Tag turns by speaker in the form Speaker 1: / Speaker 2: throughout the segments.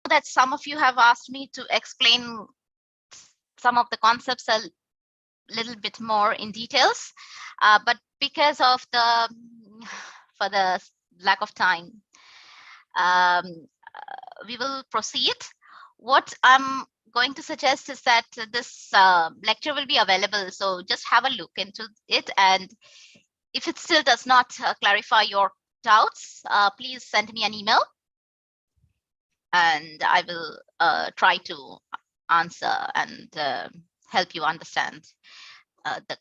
Speaker 1: that some of you have asked me to explain some of the concepts a little bit more in details, but because of for the lack of time, we will proceed. What I'm going to suggest is that this lecture will be available, so just have a look into it, and if it still does not clarify your doubts, please send me an email and I will try to answer and help you understand the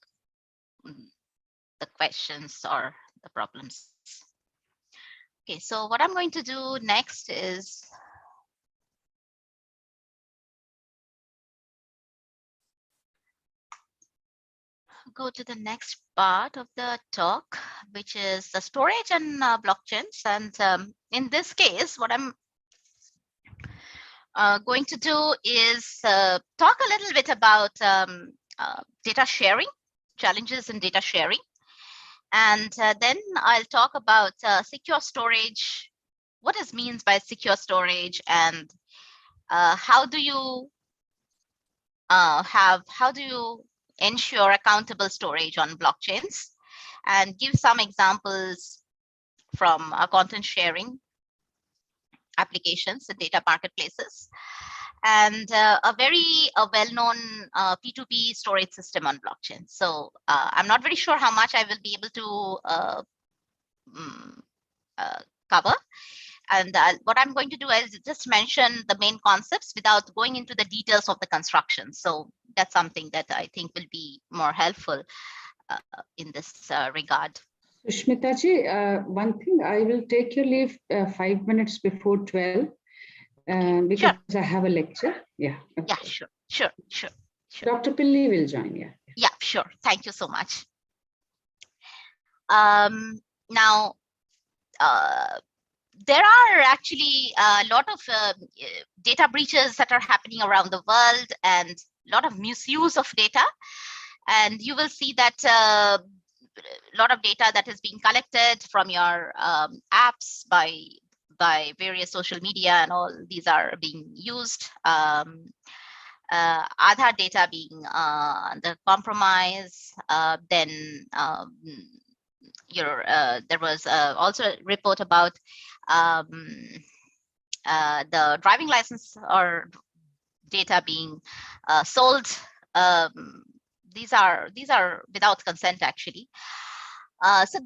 Speaker 1: questions or the problems. Okay, so what I'm going to do next is go to the next part of the talk, which is the storage and blockchains. And in this case, what I'm going to do is talk a little bit about data sharing, challenges in data sharing. And then I'll talk about secure storage, what is means by secure storage, and how do you ensure accountable storage on blockchains, and give some examples from content sharing applications and data marketplaces, and a very well-known P2P storage system on blockchain. So I'm not very sure how much I will be able to cover. And what I'm going to do is just mention the main concepts without going into the details of the construction. So that's something that I think will be more helpful in this regard.
Speaker 2: Sushmita ji, one thing, I will take your leave 5 minutes before 12 because sure. I have a lecture. Yeah.
Speaker 1: Okay. Yeah, sure.
Speaker 2: Dr. Pilli will join.
Speaker 1: Yeah, sure. Thank you so much. Now, there are actually a lot of data breaches that are happening around the world, and a lot of misuse of data. And you will see that a lot of data that is being collected from your apps by various social media and all these are being used. Aadhaar data being the compromise. Then there was also a report about the driving license or data being sold. These are without consent actually. So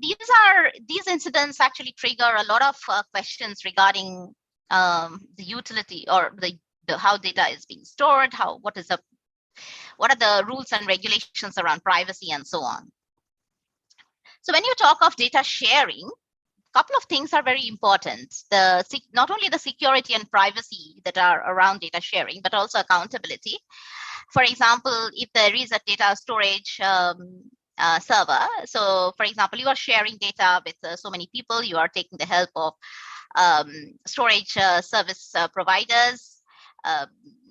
Speaker 1: these incidents actually trigger a lot of questions regarding the utility or the how data is being stored, what are the rules and regulations around privacy and so on. So when you talk of data sharing, a couple of things are very important. Not only the security and privacy that are around data sharing, but also accountability. For example, if there is a data storage server, so for example, you are sharing data with so many people, you are taking the help of storage service providers.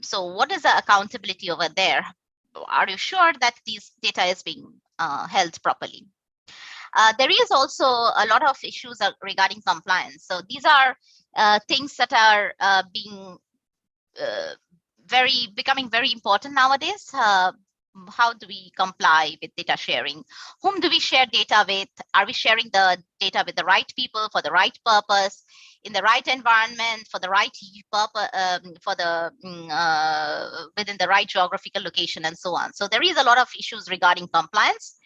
Speaker 1: So what is the accountability over there? Are you sure that this data is being held properly? There is also a lot of issues regarding compliance. So these are things that are becoming very important nowadays. How do we comply with data sharing? Whom do we share data with? Are we sharing the data with the right people for the right purpose, in the right environment, for the right purpose, within the right geographical location, and so on? So there is a lot of issues regarding compliance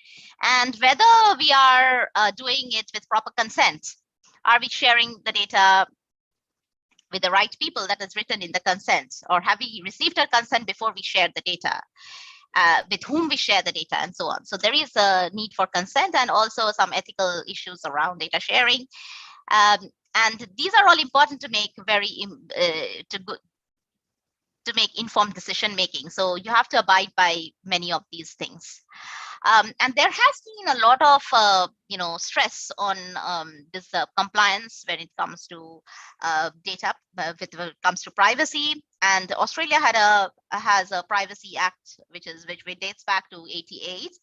Speaker 1: and whether we are doing it with proper consent. Are we sharing the data with the right people that is written in the consent, or have we received a consent before we share the data? With whom we share the data and so on. So there is a need for consent and also some ethical issues around data sharing. And these are all important to make to make informed decision making. So you have to abide by many of these things. And there has been a lot of stress on this compliance when it comes to data, when it comes to privacy. And Australia has a Privacy Act which dates back to '88.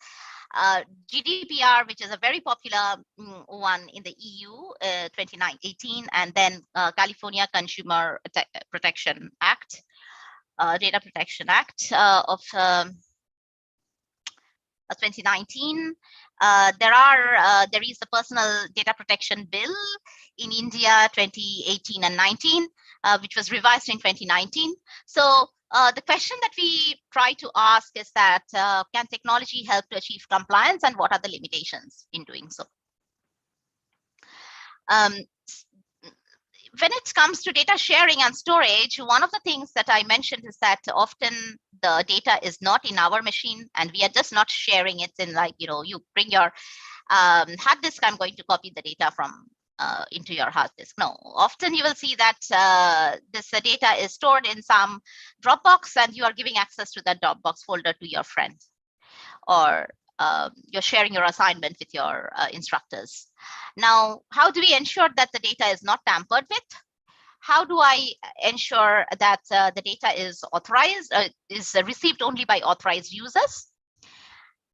Speaker 1: GDPR, which is a very popular one in the EU, 2018, and then California Consumer Protection Act, Data Protection Act of 2019. There is the Personal Data Protection Bill in India 2018 and 19, which was revised in 2019. So the question that we try to ask is that can technology help to achieve compliance, and what are the limitations in doing so? When it comes to data sharing and storage, one of the things that I mentioned is that often the data is not in our machine, and we are just not sharing it in, like, you bring your hard disk, I'm going to copy the data from into your hard disk. No, often you will see that this data is stored in some Dropbox, and you are giving access to that Dropbox folder to your friend, or you're sharing your assignment with your instructors. Now, how do we ensure that the data is not tampered with? How do I ensure that the data is authorized, is received only by authorized users?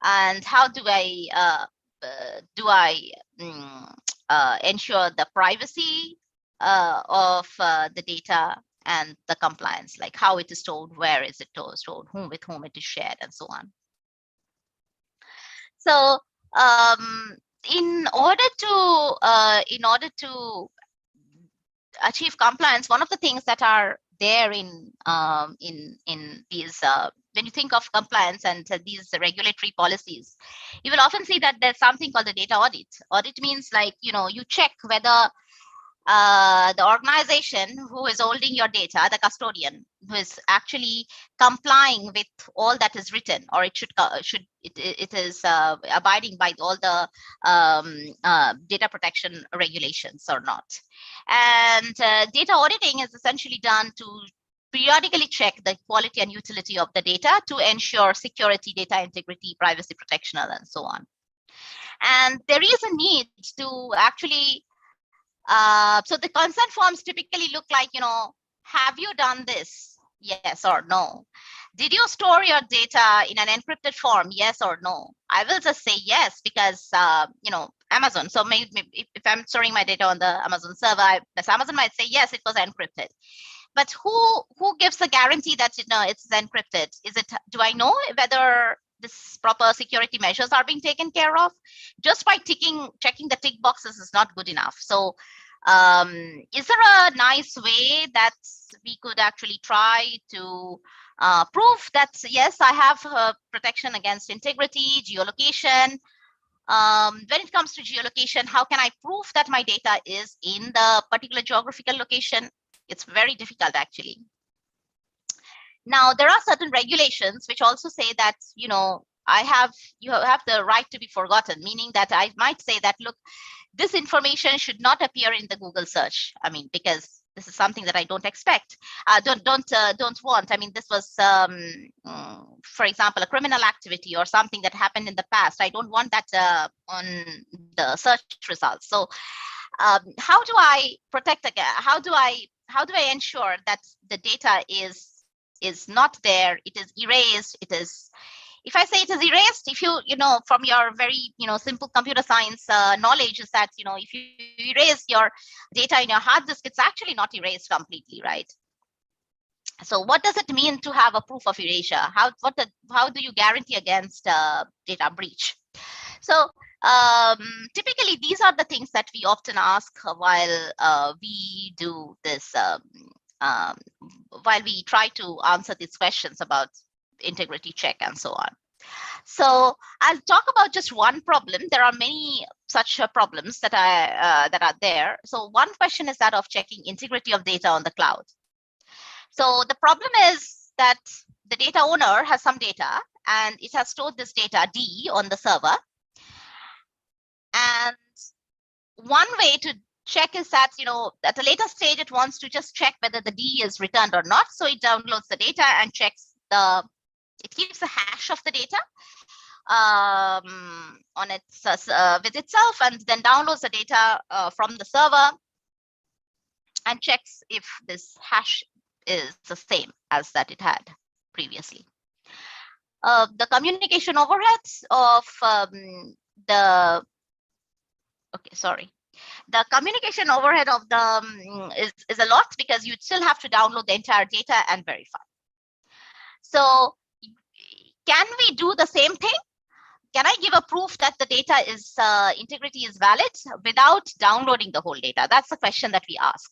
Speaker 1: And how do I ensure the privacy of the data and the compliance, like how it is stored, where is it stored, with whom it is shared, and so on. So in order to achieve compliance, one of the things that are there in these when you think of compliance and these regulatory policies, you will often see that there's something called the data audit. Audit means, like, you check whether the organization who is holding your data, the custodian, who is actually complying with all that is written, or it is abiding by all the data protection regulations or not. And data auditing is essentially done to periodically check the quality and utility of the data to ensure security, data integrity, privacy protection, and so on. And there is a need to actually so the consent forms typically look like, have you done this? Yes or no. Did you store your data in an encrypted form? Yes or no. I will just say yes, because Amazon. So maybe if I'm storing my data on the Amazon server, Amazon might say yes, it was encrypted. But who gives the guarantee that it's encrypted? Do I know whether this proper security measures are being taken care of? Just by checking the tick boxes is not good enough. So is there a nice way that we could actually try to prove that, yes, I have protection against integrity, geolocation? When it comes to geolocation, how can I prove that my data is in the particular geographical location? It's very difficult, actually. Now, there are certain regulations which also say that, you have the right to be forgotten, meaning that I might say that, look, this information should not appear in the Google search. I mean, because this is something that I don't expect, don't want. I mean, this was, for example, a criminal activity or something that happened in the past. I don't want that on the search results. So how do I protect again? How do I ensure that the data is not there? It is erased. It is. If I say it is erased, if you from your very simple computer science knowledge, is that if you erase your data in your hard disk, it's actually not erased completely, right? So what does it mean to have a proof of erasure? How do you guarantee against data breach? So typically, these are the things that we often ask while we do this, while we try to answer these questions about integrity check and so on. So I'll talk about just one problem. There are many such problems that are there. So one question is that of checking integrity of data on the cloud. So the problem is that the data owner has some data, and it has stored this data D on the server. And one way to check is that, at a later stage, it wants to just check whether the D is returned or not. So it downloads the data and checks it keeps the hash of the data on its with itself, and then downloads the data from the server and checks if this hash is the same as that it had previously. the communication overheads of the communication overhead of the is a lot, because you'd still have to download the entire data and verify. So can we do the same thing? Can I give a proof that the data is integrity is valid without downloading the whole data? That's the question that we ask.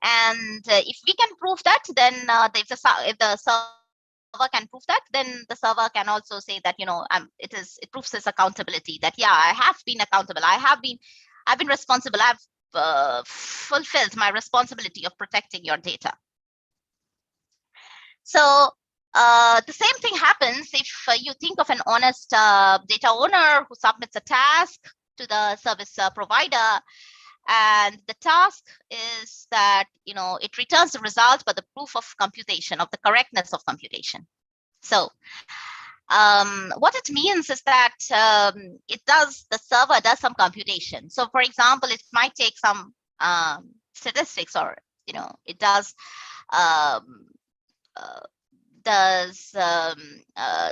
Speaker 1: And if we can prove that, then if the server can prove that, then the server can also say that, it proves its accountability, that yeah, I have been accountable, I've been responsible, I've fulfilled my responsibility of protecting your data. So the same thing happens if you think of an honest data owner who submits a task to the service provider, and the task is that it returns the result, but the proof of computation, of the correctness of computation. So what it means is that the server does some computation. So for example, it might take some statistics, or it does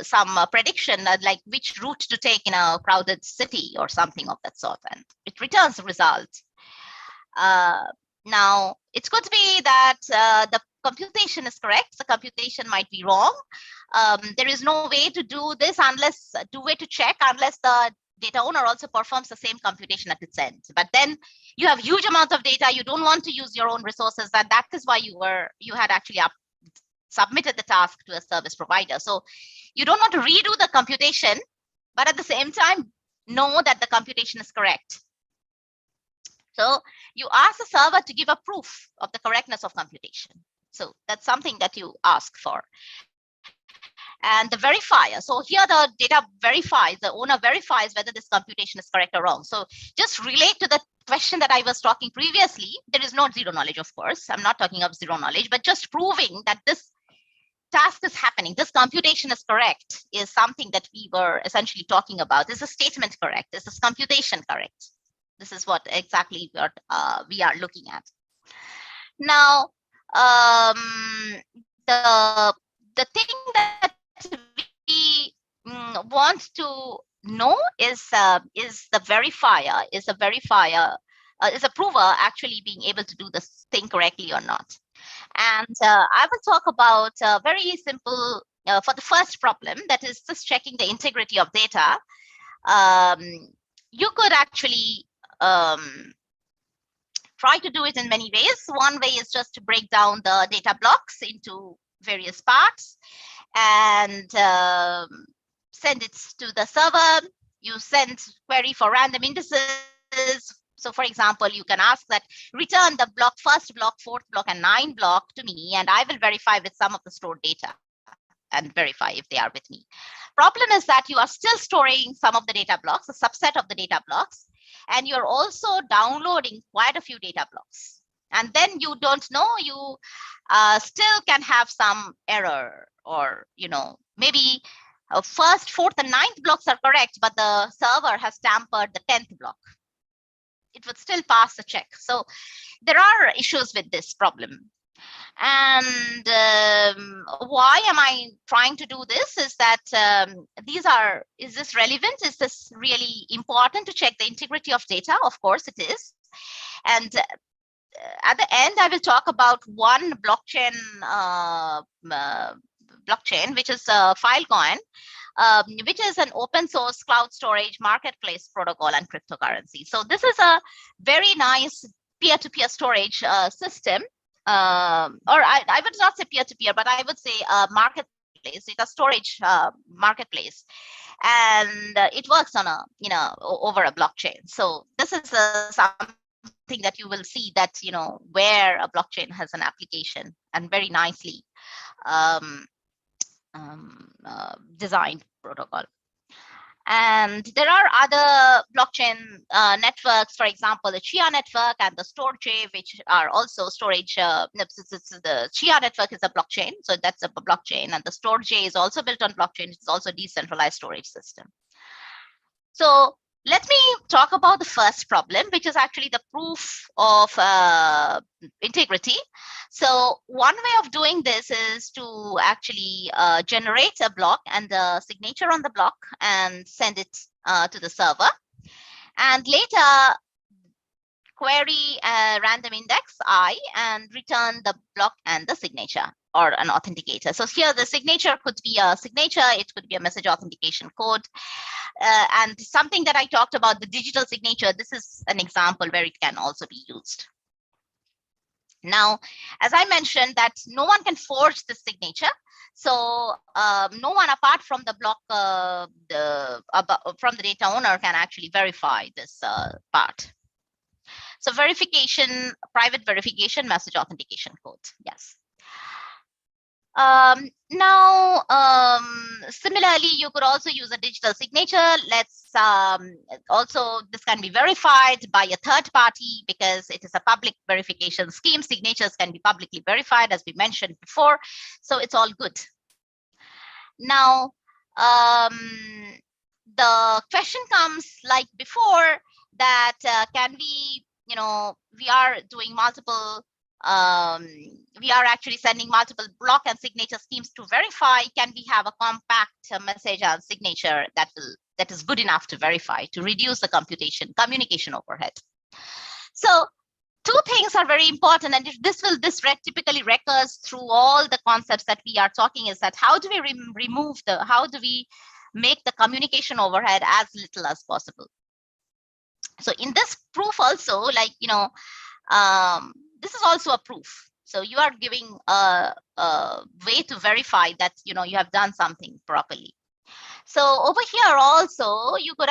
Speaker 1: some prediction, like which route to take in a crowded city or something of that sort, and it returns the result. Now, it could be that the computation is correct, the computation might be wrong. There is no way to do this to check unless the data owner also performs the same computation at its end. But then you have huge amounts of data, you don't want to use your own resources, and that is why you had actually submitted the task to a service provider. So you don't want to redo the computation, but at the same time, know that the computation is correct. So you ask the server to give a proof of the correctness of computation. So that's something that you ask for. And the verifier, so here the data verifies, the owner verifies whether this computation is correct or wrong. So just relate to the question that I was talking previously. There is no zero knowledge, of course. I'm not talking of zero knowledge, but just proving that this task is happening, this computation is correct, is something that we were essentially talking about. Is the statement correct? Is this computation correct? This is what exactly we are looking at. Now, the thing that we want to know is the verifier, is a prover actually being able to do this thing correctly or not. And I will talk about very simple, for the first problem, that is just checking the integrity of data. You could actually try to do it in many ways. One way is just to break down the data blocks into various parts and send it to the server. You send query for random indices. So for example, you can ask that return the block, first block, fourth block, and 9 block to me, and I will verify with some of the stored data and verify if they are with me. Problem is that you are still storing some of the data blocks, a subset of the data blocks, and you're also downloading quite a few data blocks. And then you don't know, you still can have some error, or maybe first, fourth, and 9th blocks are correct, but the server has tampered the 10th block. It would still pass the check. So there are issues with this problem. And why am I trying to do this is that is this relevant? Is this really important to check the integrity of data? Of course it is. And at the end, I will talk about one blockchain, which is Filecoin, which is an open source cloud storage marketplace protocol and cryptocurrency. So this is a very nice peer-to-peer storage system. Or I would not say peer-to-peer, but I would say a marketplace. It's a storage marketplace, and it works on over a blockchain. So this is something that you will see that where a blockchain has an application and very nicely designed protocol. And there are other blockchain networks, for example, the Chia network and the Storj, which are also storage. The Chia network is a blockchain, so that's a blockchain, and the Storj is also built on blockchain. It's also a decentralized storage system. So Let me talk about the first problem, which is actually the proof of integrity. So one way of doing this is to actually generate a block and the signature on the block and send it to the server. And later query a random index I and return the block and the signature or an authenticator. So here the signature could be a signature, it could be a message authentication code. And something that I talked about, the digital signature, this is an example where it can also be used. Now, as I mentioned, that no one can forge the signature. So no one apart from the block, from the data owner can actually verify this part. So verification, private verification, message authentication code, yes. Now, similarly, you could also use a digital signature. Let's also, this can be verified by a third party because it is a public verification scheme. Signatures can be publicly verified, as we mentioned before. So it's all good. Now, the question comes like before that can we, we are doing multiple we are actually sending multiple block and signature schemes to verify. Can we have a compact message and signature that is good enough to verify, to reduce the communication overhead? So two things are very important, and this typically recurs through all the concepts that we are talking, is that how do we how do we make the communication overhead as little as possible? So in this proof also, like, this is also a proof. So you are giving a way to verify that, you have done something properly. So over here also, you could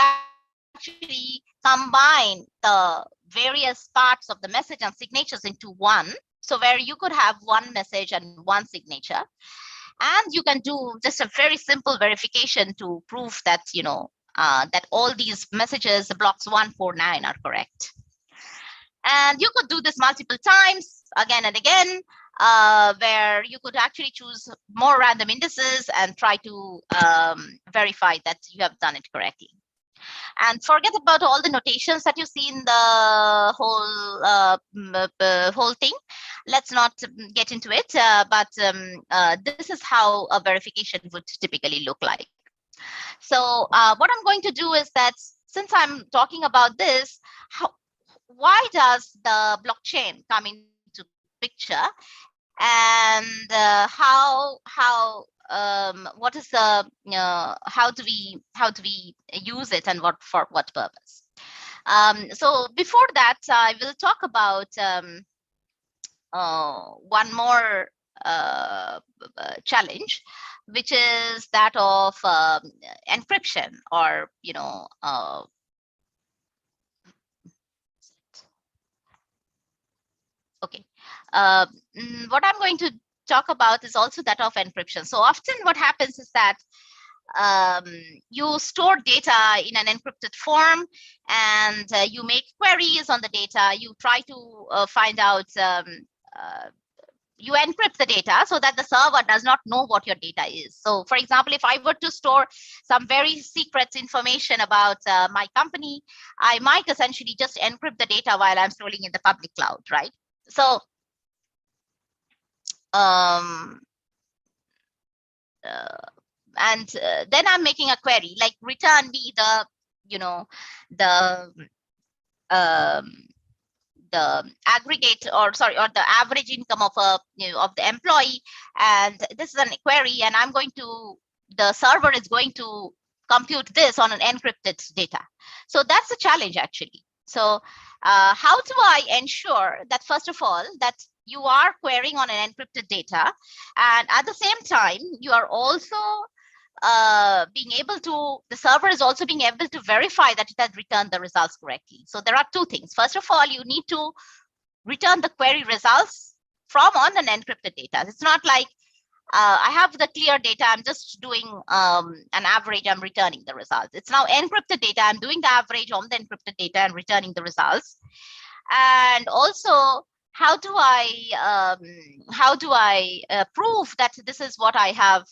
Speaker 1: actually combine the various parts of the message and signatures into one. So where you could have one message and one signature. And you can do just a very simple verification to prove that, that all these messages, blocks 149, are correct. And you could do this multiple times, again and again, where you could actually choose more random indices and try to verify that you have done it correctly. And forget about all the notations that you see in the whole thing. Let's not get into it, but this is how a verification would typically look like. So what I'm going to do is that, since I'm talking about this, why does the blockchain come into picture, and what is the how do we use it, and for what purpose? So before that, I will talk about one more challenge, which is that of encryption, or okay. What I'm going to talk about is also that of encryption. So often what happens is that you store data in an encrypted form, and you make queries on the data. You try to find out, you encrypt the data so that the server does not know what your data is. So for example, if I were to store some very secret information about my company, I might essentially just encrypt the data while I'm storing in the public cloud, right? So then I'm making a query like return me the the aggregate, or the average income of of the employee, and this is a query, and the server is going to compute this on an encrypted data. So that's a challenge actually. So how do I ensure that, first of all, that you are querying on an encrypted data, and at the same time you are also the server is also being able to verify that it has returned the results correctly. So there are two things. First of all, you need to return the query results from on an encrypted data. It's not like I have the clear data, I'm just doing an average, I'm returning the results. It's now encrypted data, I'm doing the average on the encrypted data and returning the results. And also, how do I prove that this is what I have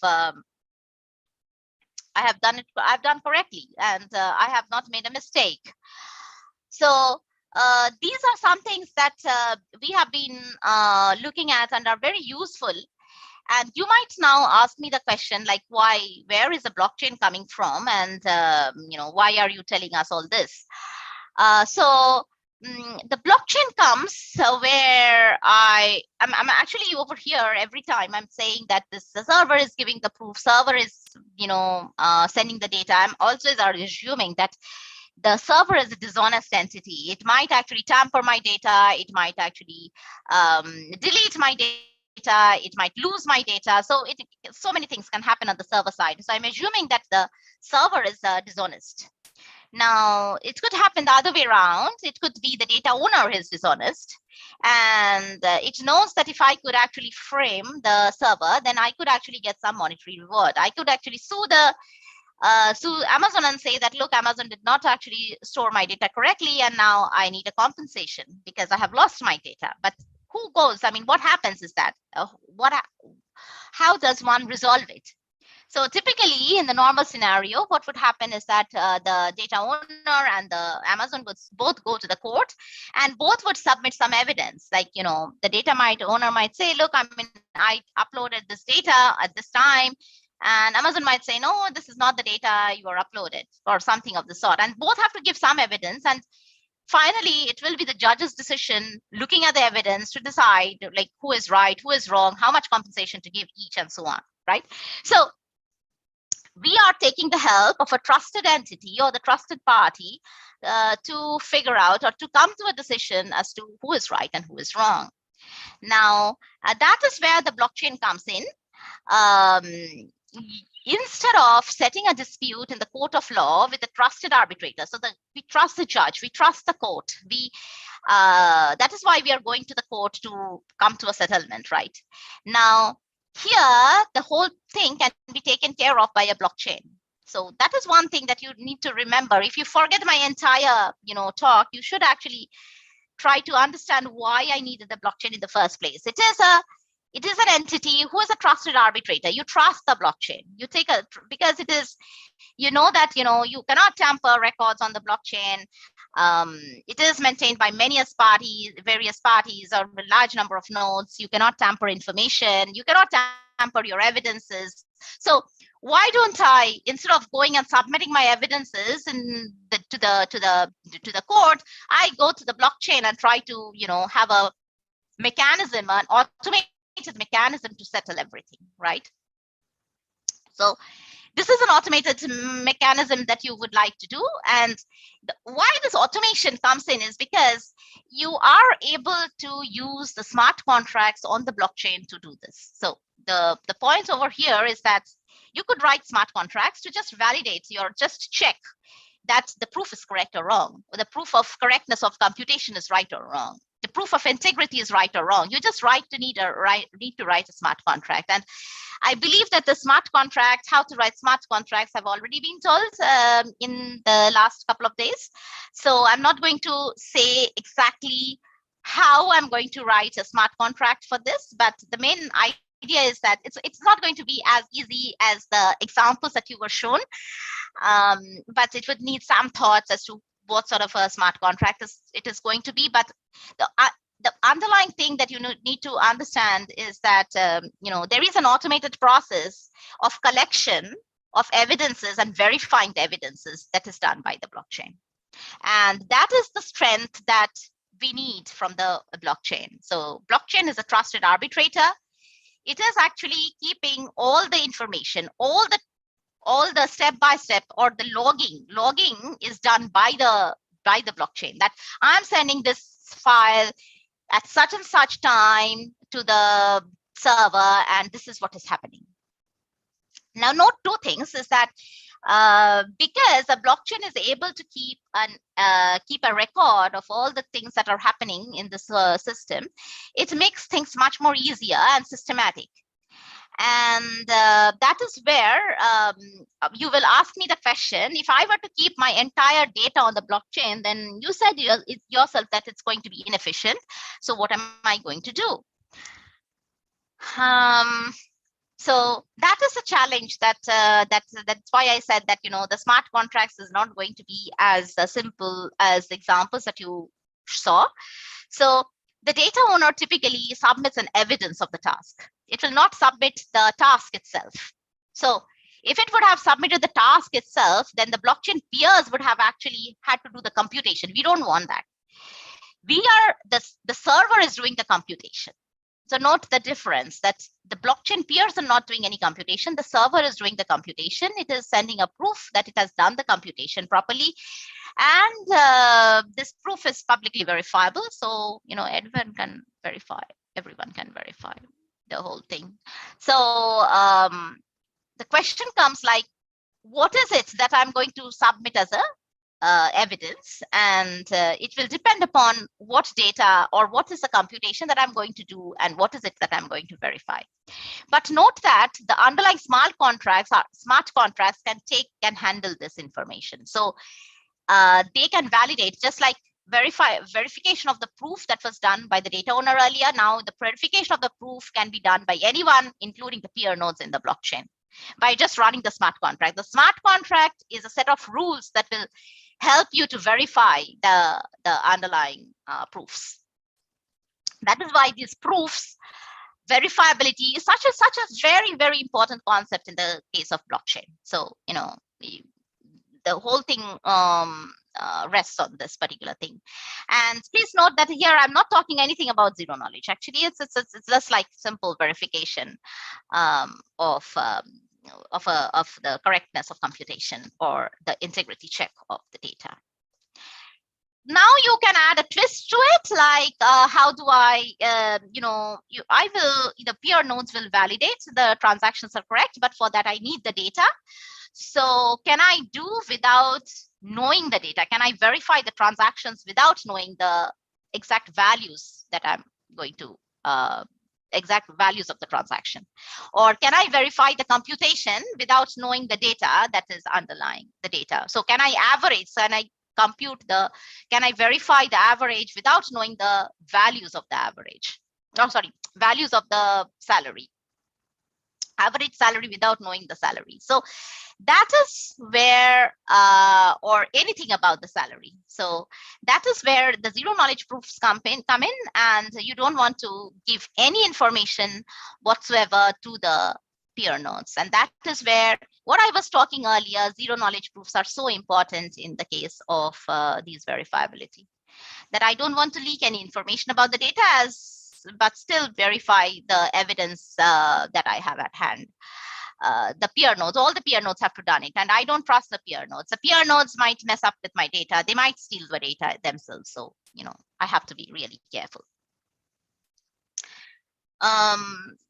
Speaker 1: I've done correctly, and I have not made a mistake. So these are some things that we have been looking at and are very useful. And you might now ask me the question, like, where is the blockchain coming from? And, why are you telling us all this? The blockchain comes where I'm actually over here every time I'm saying that the server is giving the proof, server is, sending the data. I'm also assuming that the server is a dishonest entity. It might actually tamper my data. It might actually delete my data. It might lose my data. So many things can happen on the server side. So I'm assuming that the server is dishonest. Now, it could happen the other way around. It could be the data owner is dishonest, and it knows that if I could actually frame the server, then I could actually get some monetary reward. I could actually sue Amazon and say that, look, Amazon did not actually store my data correctly, and now I need a compensation because I have lost my data. But who goes? I mean, what happens is that how does one resolve it? So typically, in the normal scenario, what would happen is that the data owner and the Amazon would both go to the court, and both would submit some evidence. Like, the data owner might say, look, I uploaded this data at this time, and Amazon might say, no, this is not the data you are uploaded, or something of the sort. And both have to give some evidence. And finally, it will be the judge's decision, looking at the evidence, to decide like who is right, who is wrong, how much compensation to give each, and so on. Right? So we are taking the help of a trusted entity or the trusted party to figure out or to come to a decision as to who is right and who is wrong. Now, that is where the blockchain comes in. Instead of setting a dispute in the court of law with a trusted arbitrator, so that we trust the judge, we trust the court, that is why we are going to the court to come to a settlement, right? Now, here, the whole thing can be taken care of by a blockchain. So that is one thing that you need to remember. If you forget my entire, talk, you should actually try to understand why I needed the blockchain in the first place. It is an entity who is a trusted arbitrator. You trust the blockchain. You take because it is, that you cannot tamper records on the blockchain. It is maintained by various parties, or a large number of nodes. You cannot tamper information. You cannot tamper your evidences. So why don't I, instead of going and submitting my evidences to the court, I go to the blockchain and try to have a mechanism, an automated mechanism to settle everything, right? So this is an automated mechanism that you would like to do. And why this automation comes in is because you are able to use the smart contracts on the blockchain to do this. So the point over here is that you could write smart contracts to just validate just check that the proof is correct or wrong, or the proof of correctness of computation is right or wrong. The proof of integrity is right or wrong. You just need to write a smart contract. And I believe that the smart contracts, how to write smart contracts, have already been told in the last couple of days. So I'm not going to say exactly how I'm going to write a smart contract for this, but the main idea is that it's not going to be as easy as the examples that you were shown, but it would need some thoughts as to what sort of a smart contract it is going to be. But the underlying thing that you need to understand is that there is an automated process of collection of evidences and verifying the evidences that is done by the blockchain, and that is the strength that we need from the blockchain. So blockchain is a trusted arbitrator. It is actually keeping all the information, all the step-by-step, or the logging is done by the blockchain, that I'm sending this file at such and such time to the server, and this is what is happening. Now, note two things is that because the blockchain is able to keep a record of all the things that are happening in this system, it makes things much more easier and systematic. And that is where you will ask me the question, if I were to keep my entire data on the blockchain, then you said yourself that it's going to be inefficient. So what am I going to do? So that is a challenge that's why I said that, the smart contracts is not going to be as simple as the examples that you saw. So the data owner typically submits an evidence of the task. It will not submit the task itself. So if it would have submitted the task itself, then the blockchain peers would have actually had to do the computation. We don't want that. The server is doing the computation. So note the difference that the blockchain peers are not doing any computation. The server is doing the computation. It is sending a proof that it has done the computation properly. And this proof is publicly verifiable. So, everyone can verify the whole thing. So the question comes like, what is it that I'm going to submit as a evidence, and it will depend upon what data or what is the computation that I'm going to do and what is it that I'm going to verify. But note that the underlying smart contracts can handle this information. So they can validate, just like verification of the proof that was done by the data owner earlier. Now the verification of the proof can be done by anyone, including the peer nodes in the blockchain, by just running the smart contract. The smart contract is a set of rules that will help you to verify the underlying proofs. That is why these proofs, verifiability is such a very, very important concept in the case of blockchain. So, the whole thing rests on this particular thing. And please note that here I'm not talking anything about zero knowledge. Actually, it's just like simple verification of the correctness of computation or the integrity check of the data. Now you can add a twist to it, like how do I, the peer nodes will validate the transactions are correct, but for that I need the data. So can I do without knowing the data? Can I verify the transactions without knowing the exact values that I'm going to exact values of the transaction? Or can I verify the computation without knowing the data that is underlying the data? So can I average? So can I verify the average without knowing the values of the average? Oh, sorry, values of the salary. Average salary without knowing the salary. So that is where, or anything about the salary. So that is where the zero knowledge proofs come in, and you don't want to give any information whatsoever to the peer nodes. And that is where what I was talking earlier, zero knowledge proofs are so important in the case of these verifiability, that I don't want to leak any information about the data but still verify the evidence that I have at hand. The peer nodes, all the peer nodes have to done it, and I don't trust the peer nodes. The peer nodes might mess up with my data. They might steal the data themselves. So, I have to be really careful.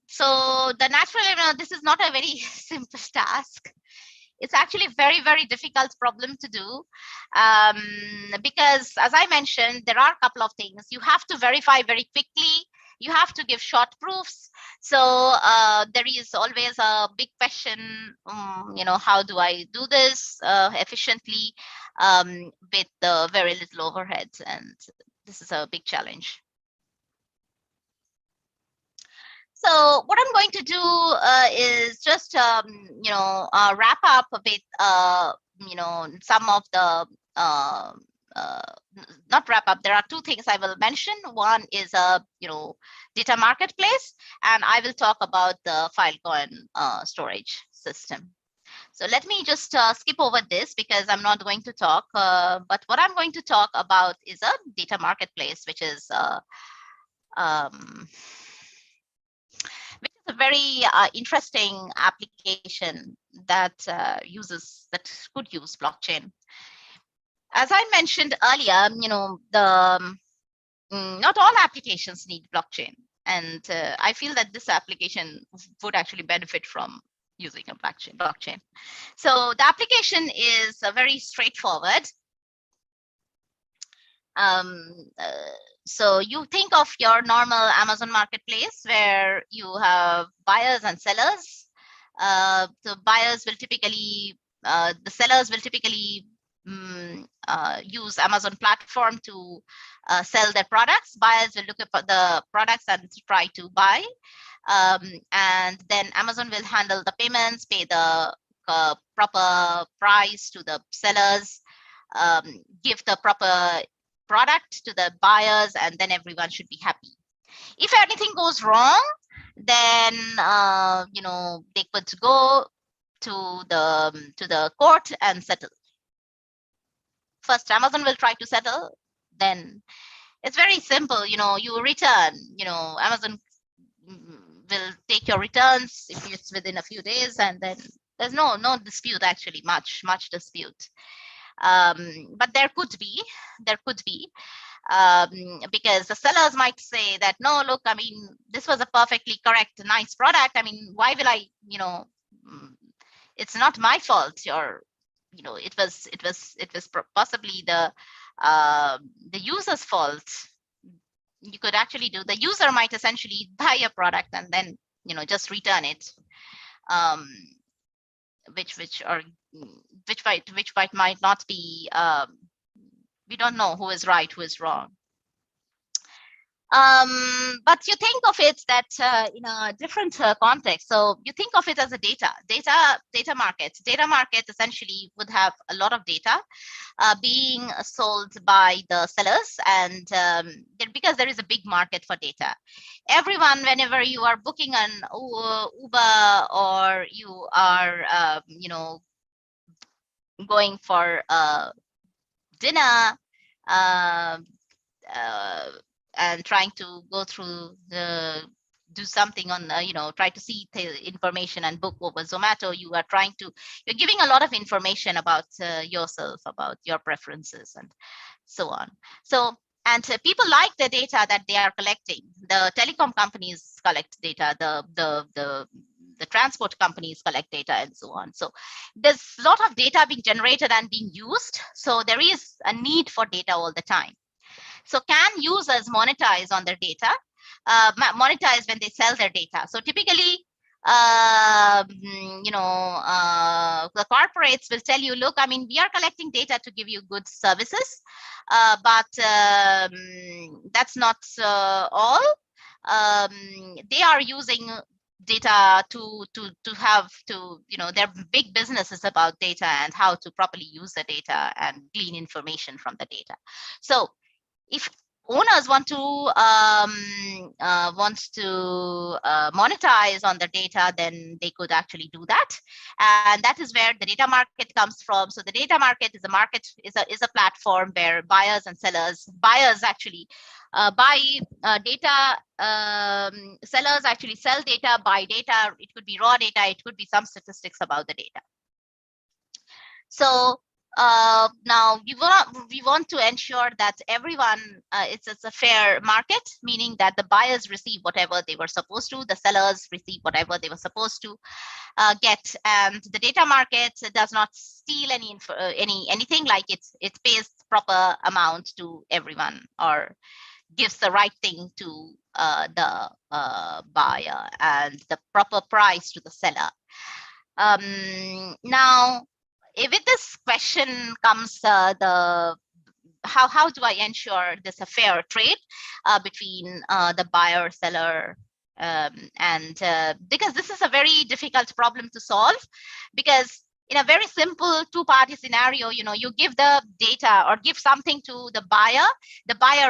Speaker 1: So the natural, this is not a very simple task. It's actually a very, very difficult problem to do because, as I mentioned, there are a couple of things. You have to verify very quickly. You have to give short proofs. So there is always a big question, how do I do this efficiently with very little overheads? And this is a big challenge. So what I'm going to do is just, wrap up a bit, some of the, not wrap up, there are two things I will mention. One is data marketplace, and I will talk about the Filecoin storage system. So let me just skip over this because I'm not going to talk, but what I'm going to talk about is a data marketplace, which is a very interesting application that could use blockchain. As I mentioned earlier, not all applications need blockchain, and I feel that this application would actually benefit from using a blockchain. So the application is very straightforward. So you think of your normal Amazon marketplace where you have buyers and sellers. So buyers will typically, the sellers will typically use Amazon platform to sell their products. Buyers will look at the products and try to buy. And then Amazon will handle the payments, pay the proper price to the sellers, give the proper product to the buyers, and then everyone should be happy. If anything goes wrong, then they could go to the court and settle. First, Amazon will try to settle. Then it's very simple. You return. Amazon will take your returns if it's within a few days, and then there's no dispute, actually, much dispute. But there could be because the sellers might say that, no, look, I mean, this was a perfectly correct, nice product. I mean, why will I, it's not my fault. It was possibly the user's fault. You could actually do, the user might essentially buy a product and then, just return it, which might not be, we don't know who is right, who is wrong. But you think of it that in a different context. So you think of it as a data market. Data market essentially would have a lot of data being sold by the sellers, and because there is a big market for data. Everyone, whenever you are booking an Uber, or you are going for dinner, and trying to go through do something on try to see the information and book over Zomato, you're giving a lot of information about yourself, about your preferences, and so on. So, and people like the data that they are collecting. The telecom companies collect data, the transport companies collect data, and so on. So there's a lot of data being generated and being used. So there is a need for data all the time. So can users monetize on their data? Monetize when they sell their data. So typically, the corporates will tell you, look, I mean, we are collecting data to give you good services, but that's not all. They are using data to have their big business is about data and how to properly use the data and glean information from the data. So if owners want to monetize on the data, then they could actually do that, and that is where the data market comes from. So the data market is a platform where buyers and sellers, actually buy data, sellers actually sell data, buy data. It could be raw data, it could be some statistics about the data. So now we want to ensure that everyone, it's a fair market, meaning that the buyers receive whatever they were supposed to, the sellers receive whatever they were supposed to get, and the data market does not steal anything, like it pays proper amount to everyone, or gives the right thing to the buyer and the proper price to the seller. Now, with this question comes how do I ensure there's a fair trade between the buyer, seller, and because this is a very difficult problem to solve, because in a very simple two-party scenario, you give the data or give something to the buyer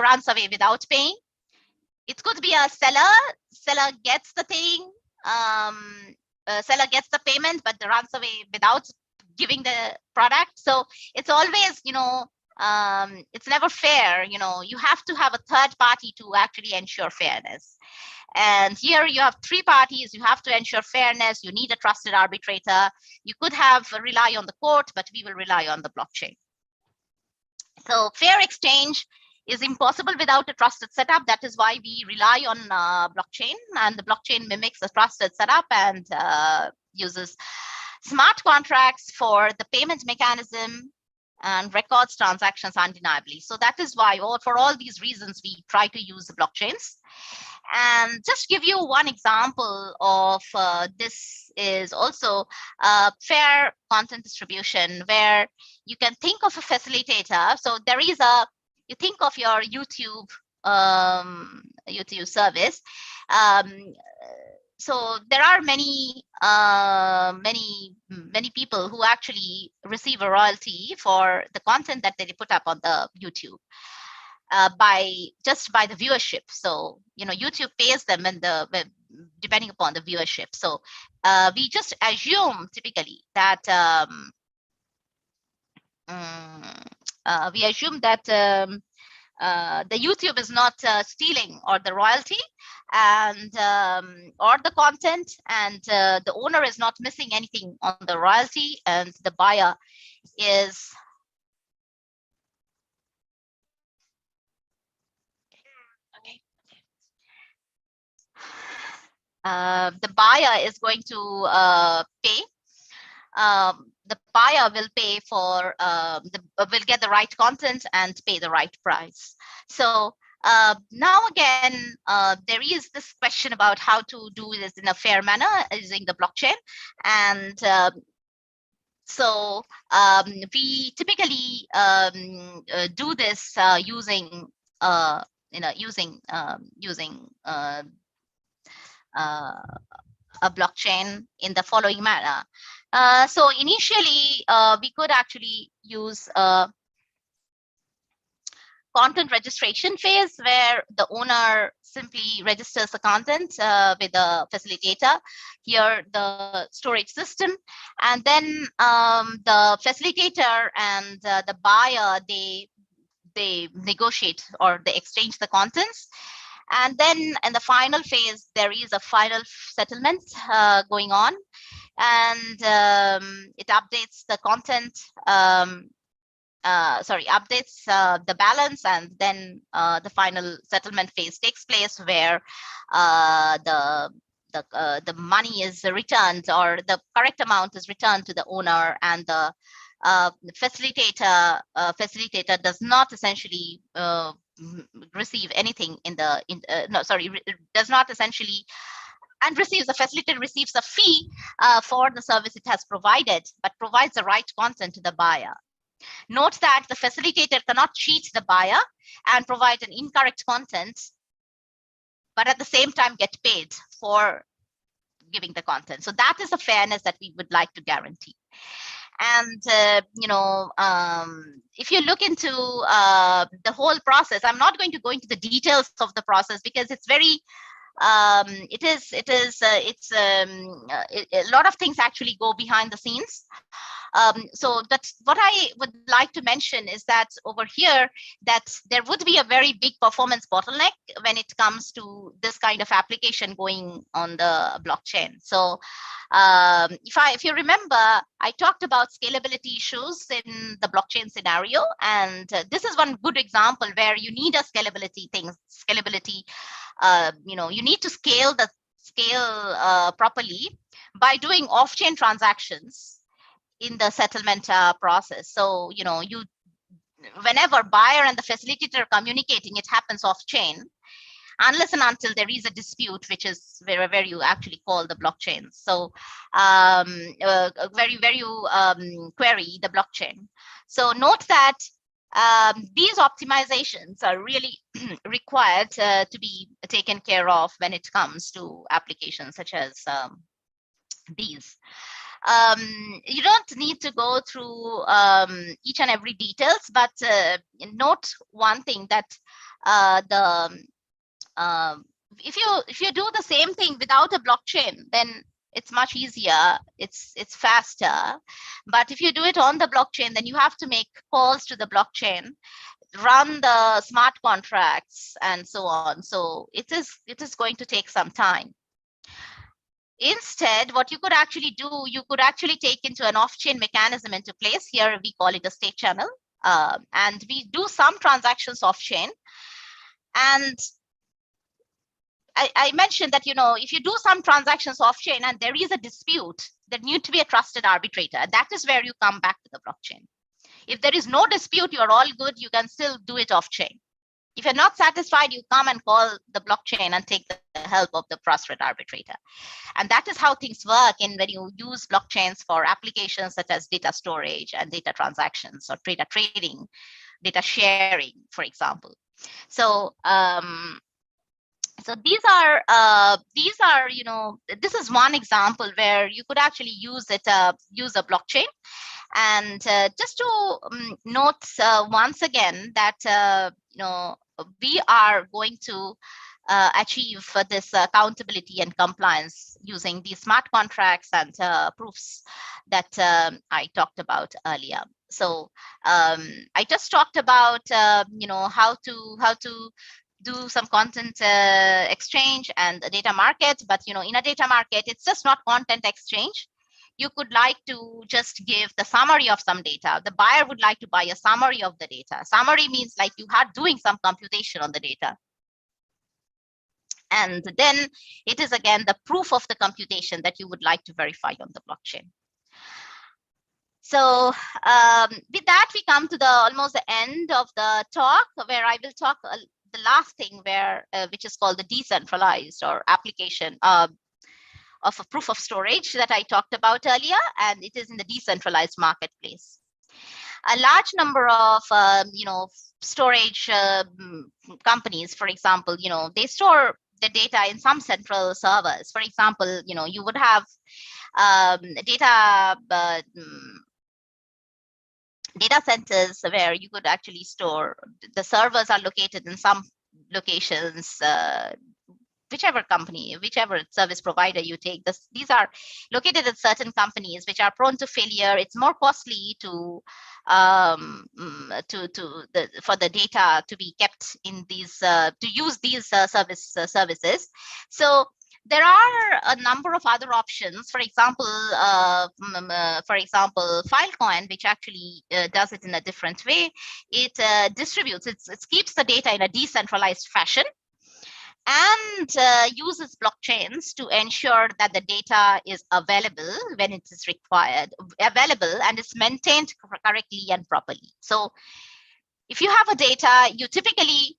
Speaker 1: runs away without paying. It could be a seller gets the thing, seller gets the payment, but runs away without giving the product. So it's always, it's never fair. You have to have a third party to actually ensure fairness. And here you have three parties. You have to ensure fairness. You need a trusted arbitrator. You could rely on the court, but we will rely on the blockchain. So fair exchange is impossible without a trusted setup. That is why we rely on blockchain, and the blockchain mimics a trusted setup and uses smart contracts for the payment mechanism and records transactions undeniably. So that is why, for all these reasons, we try to use the blockchains. And just give you one example of this is also fair content distribution, where you can think of a facilitator. So there is you think of your YouTube service. so there are many people who actually receive a royalty for the content that they put up on the YouTube by the viewership. So YouTube pays them depending upon the viewership. So we just assume typically that the YouTube is not stealing or the royalty and or the content, and the owner is not missing anything on the royalty, and the buyer is the buyer is going to pay. The buyer will pay for will get the right content and pay the right price. So now again, there is this question about how to do this in a fair manner using the blockchain, and so we typically do this using a blockchain in the following manner. So initially, we could actually use a content registration phase where the owner simply registers the content with the facilitator, here the storage system, and then the facilitator and the buyer, they negotiate or they exchange the contents. And then in the final phase, there is a final settlement going on, and it updates the content, updates the balance, and then the final settlement phase takes place where the money is returned, or the correct amount is returned to the owner, and the facilitator does not essentially receive anything does not essentially, and the facilitator receives a fee for the service it has provided, but provides the right content to the buyer. Note that the facilitator cannot cheat the buyer and provide an incorrect content, but at the same time get paid for giving the content. So that is the fairness that we would like to guarantee. And if you look into the whole process, I'm not going to go into the details of the process because it's very a lot of things actually go behind the scenes. So that's what I would like to mention, is that over here, that there would be a very big performance bottleneck when it comes to this kind of application going on the blockchain. So if you remember, I talked about scalability issues in the blockchain scenario, and this is one good example where you need a scalability you need to scale properly by doing off-chain transactions in the settlement process. So whenever buyer and the facilitator are communicating, it happens off-chain, unless and until there is a dispute, which is where you actually call the blockchain. So where you query the blockchain. So note that these optimizations are really required to be taken care of when it comes to applications such as these. You don't need to go through each and every details, but note one thing, that if you do the same thing without a blockchain, then it's much easier, it's faster. But if you do it on the blockchain, then you have to make calls to the blockchain, run the smart contracts, and so on. So it is going to take some time. Instead, what you could actually do, you could actually take into an off-chain mechanism into place. Here we call it a state channel, and we do some transactions off-chain. And I mentioned that, if you do some transactions off-chain and there is a dispute, there needs to be a trusted arbitrator. That is where you come back to the blockchain. If there is no dispute, you're all good, you can still do it off-chain. If you're not satisfied, you come and call the blockchain and take the help of the trusted arbitrator. And that is how things work when you use blockchains for applications such as data storage and data transactions, or data trading, data sharing, for example. So So these are this is one example where you could actually use a blockchain. And just to note once again that we are going to achieve this accountability and compliance using these smart contracts and proofs that I talked about earlier. So I just talked about how to do some content exchange and a data market, but in a data market, it's just not content exchange. You could like to just give the summary of some data. The buyer would like to buy a summary of the data. Summary means like you are doing some computation on the data. And then it is again the proof of the computation that you would like to verify on the blockchain. So with that, we come to almost the end of the talk, where I will talk the last thing which is called the decentralized or application of a proof of storage that I talked about earlier, and it is in the decentralized marketplace. A large number of storage companies, for example, they store the data in some central servers. For example, you would have data centers where you could actually store. The servers are located in some locations, whichever company, whichever service provider you take. These are located at certain companies which are prone to failure. It's more costly for the data to be kept in these to use these services. So there are a number of other options. For example, Filecoin, which actually does it in a different way. It distributes. It keeps the data in a decentralized fashion, and uses blockchains to ensure that the data is available when it is available and is maintained correctly and properly. So if you have a data, you typically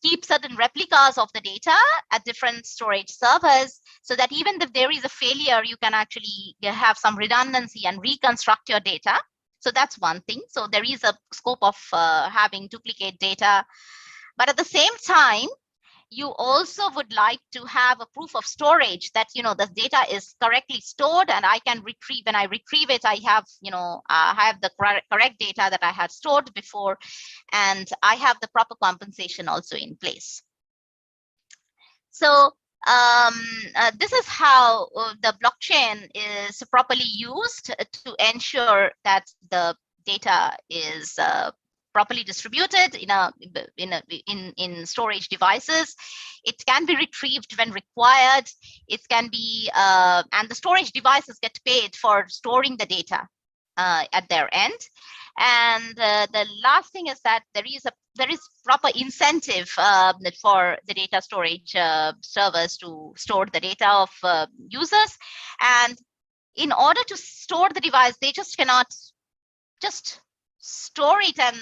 Speaker 1: keep certain replicas of the data at different storage servers, so that even if there is a failure, you can actually have some redundancy and reconstruct your data. So that's one thing. So there is a scope of having duplicate data. But at the same time, you also would like to have a proof of storage that the data is correctly stored, and I can retrieve. When I retrieve it, I have the correct data that I had stored before, and I have the proper compensation also in place. So this is how the blockchain is properly used to ensure that the data is properly distributed in storage devices. It can be retrieved when required. It can be and the storage devices get paid for storing the data at their end. And the last thing is that there is proper incentive for the data storage servers to store the data of users. And in order to store the device, they just cannot just store it and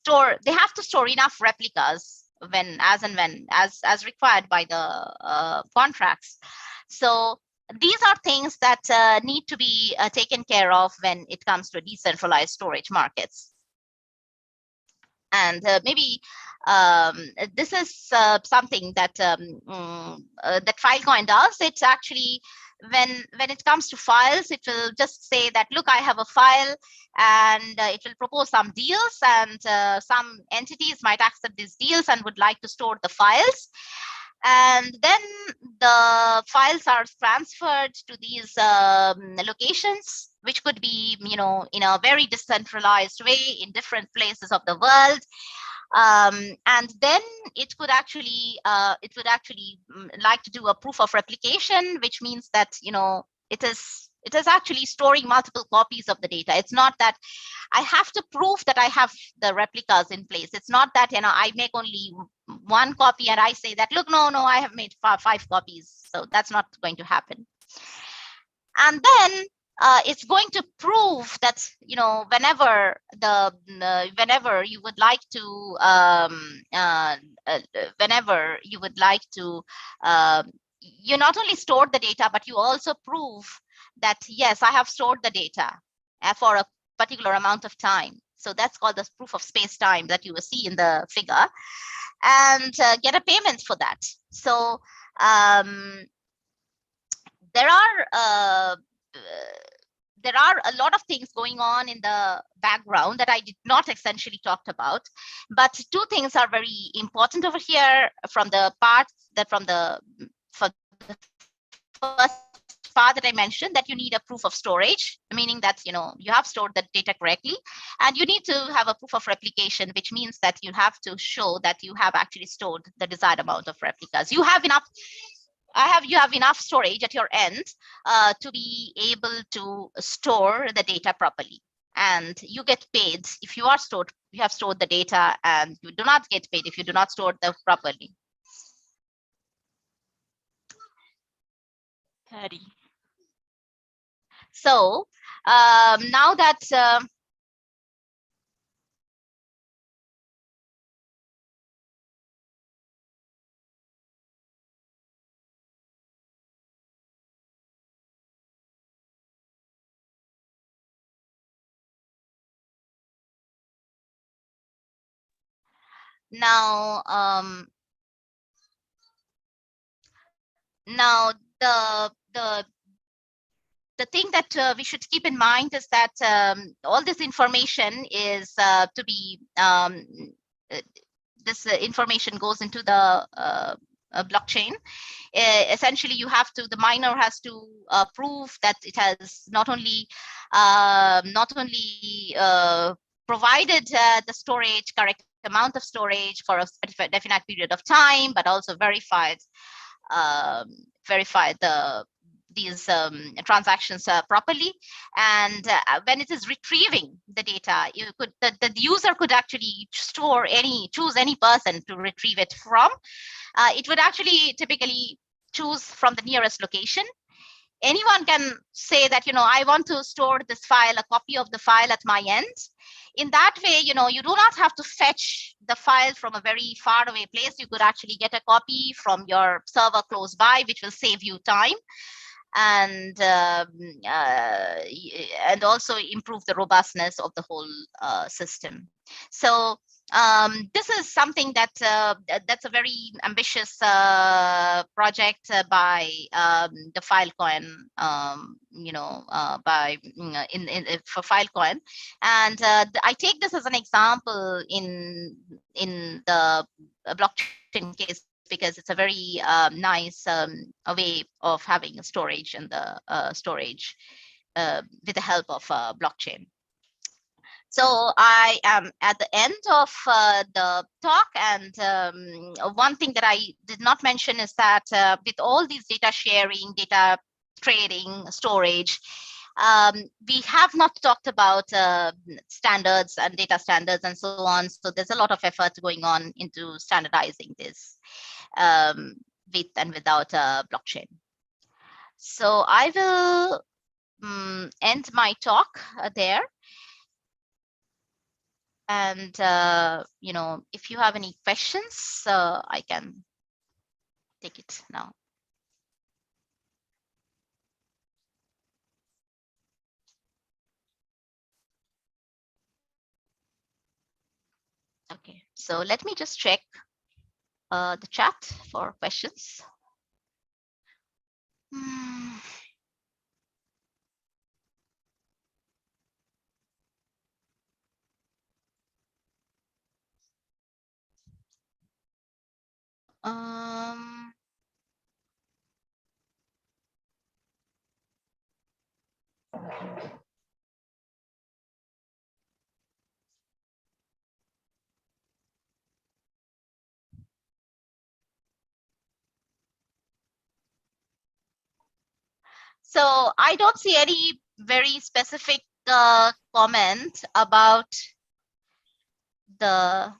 Speaker 1: store. They have to store enough replicas as required by the contracts. So these are things that need to be taken care of when it comes to decentralized storage markets. And maybe this is something that that Filecoin does. It's actually when it comes to files, it will just say that, look, I have a file, and it will propose some deals, and some entities might accept these deals and would like to store the files. And then the files are transferred to these locations, which could be, in a very decentralized way in different places of the world. And then it would actually like to do a proof of replication, which means that it is actually storing multiple copies of the data. It's not that I have to prove that I have the replicas in place. It's not that I make only one copy and I say that, look, no, I have made five copies. So that's not going to happen. And then it's going to prove that whenever you would like to you not only store the data, but you also prove that, yes, I have stored the data for a particular amount of time. So that's called the proof of space-time that you will see in the figure, and get a payment for that. So there are a lot of things going on in the background that I did not essentially talked about, but two things are very important over here from the parts that for the first part that I mentioned, that you need a proof of storage, meaning that you have stored the data correctly, and you need to have a proof of replication, which means that you have to show that you have actually stored the desired amount of replicas. You have enough storage at your end to be able to store the data properly, and you get paid if you have stored the data, and you do not get paid if you do not store them properly. So now that now the thing that we should keep in mind is that all this information is to be this information goes into the blockchain. Essentially, the miner has to prove that it has not only provided the correct amount of storage for a definite period of time, but also verified these transactions properly. And when it is retrieving the data, the user could actually choose any person to retrieve it from. It would actually typically choose from the nearest location. Anyone can say that, I want to store this file, a copy of the file at my end. In that way, you do not have to fetch the file from a very far away place. You could actually get a copy from your server close by, which will save you time and also improve the robustness of the whole system. So this is something that's a very ambitious project by the Filecoin, for Filecoin, and I take this as an example in the blockchain case, because it's a very nice way of having a storage and the storage with the help of blockchain. So I am at the end of the talk, and one thing that I did not mention is that with all these data sharing, data trading, storage, we have not talked about standards and data standards and so on. So there's a lot of effort going on into standardizing this with and without blockchain. So I will end my talk there. And if you have any questions, I can take it now. Okay, so let me just check the chat for questions. So I don't see any very specific comment about the